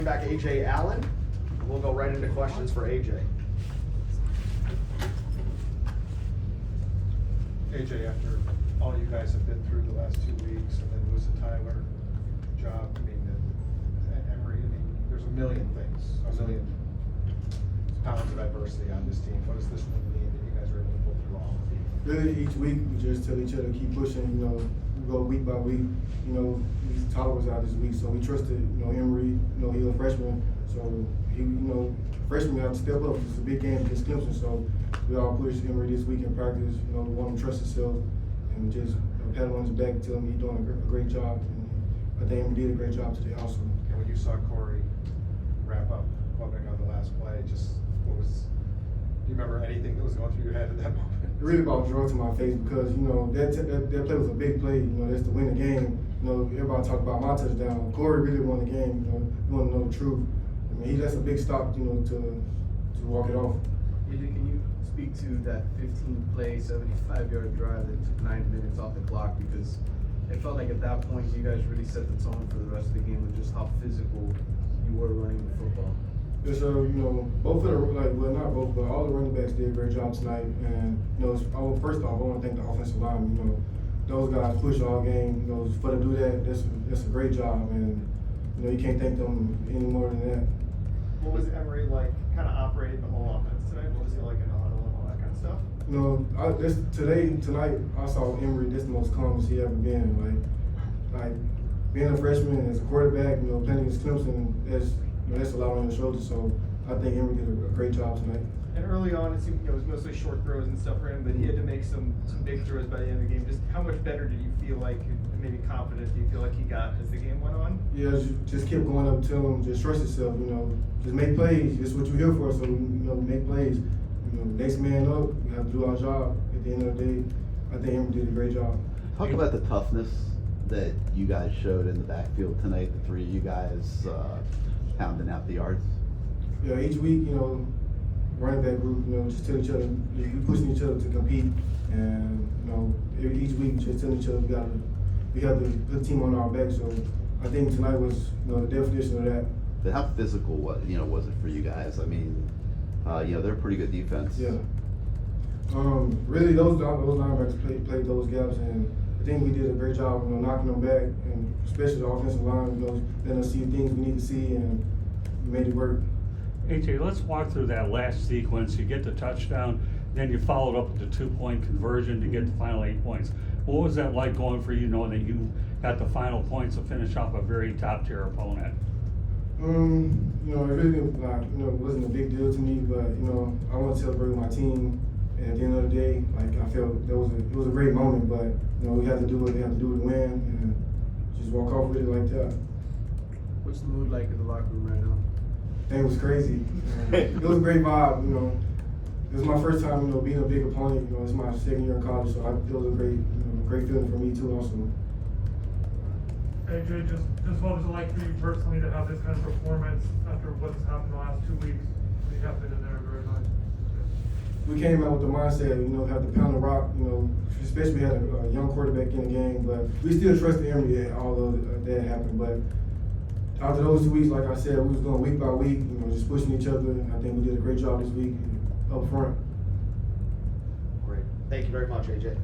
Back Ajay Allen. We'll go right into questions for AJ. AJ, after all you guys have been through the last 2 weeks, and then losing Tyler, job, Emory, there's a million things, a million pounds of adversity on this team. What does this one mean that you guys are able to pull through all of it? Really, each week we just tell each other keep pushing. We go week by week. Tyler was out this week, so we trusted. Emory. He was a freshman, so he, freshmen have to step up. It's a big game against Clemson, so we all pushed Emory this week in practice. We want him to trust himself and just pat him on his back and tell him he's doing a great job. And I think Emory did a great job today also. And when you saw Corey wrap up Quebec on the last play, do you remember anything that was going through your head at that moment? It really brought joy to my face because that play was a big play. That's to win the game. Everybody talk about my touchdown. Corey really won the game. You want to know the truth. That's a big stop. To walk it off. AJ, can you speak to that 15-play, 75-yard drive that took 9 minutes off the clock? Because it felt like at that point you guys really set the tone for the rest of the game with just how physical you were running the football. Yes, sir. Both of not both, but all the running backs did a great job tonight. And first off, I want to thank the offensive line. Those guys push all game. For to do that, that's a great job, and you can't thank them any more than that. What was Emory like, kind of operating the whole offense tonight? What was he like in the huddle and all that kind of stuff? Tonight I saw Emory. This the most calmest he ever been. Like being a freshman as a quarterback, playing against Clemson, that's a lot on your shoulders. So I think Emory did a great job tonight. And early on, it seemed it was mostly short throws and stuff for him, but he had to make some big throws by the end of the game. Just how much better did you feel like, maybe confident do you feel like he got as the game went on? Yeah, just kept going up to him, just trust yourself, just make plays. That's what you're here for, so, make plays. Next man up, we have to do our job. At the end of the day, I think Emory did a great job. Talk about the toughness that you guys showed in the backfield tonight, the three of you guys pounding out the yards. Yeah, each week, running back group, just tell each other, we pushing each other to compete, and each week just telling each other we have to put the team on our back. So I think tonight was the definition of that. But how physical was it for you guys? They're a pretty good defense. Yeah. Really, those linebackers played those gaps, and I think we did a great job, knocking them back, and especially the offensive line, letting us see things we need to see, and we made it work. AJ, let's walk through that last sequence. You get the touchdown, then you followed up with the 2-point conversion to get the final 8 points. What was that like going for you, knowing that you got the final points to finish off a very top-tier opponent? It really it wasn't a big deal to me, but I want to celebrate with my team. And at the end of the day, I felt it was a great moment, but we had to do what we had to do to win, and just walk off with it like that. What's the mood like in the locker room right now? It was crazy. It was a great vibe. It was my first time, being a big opponent. It's my second year in college, so it was a great feeling for me too, also. AJ, just what was it like for you personally to have this kind of performance after what's happened the last 2 weeks? You have been in there very much. We came out with the mindset, have to pound the rock. Especially we had a young quarterback in the game, but we still trusted Emory, although that happened. But after those 2 weeks, like I said, we was going week by week, just pushing each other. I think we did a great job this week up front. Great. Thank you very much, AJ.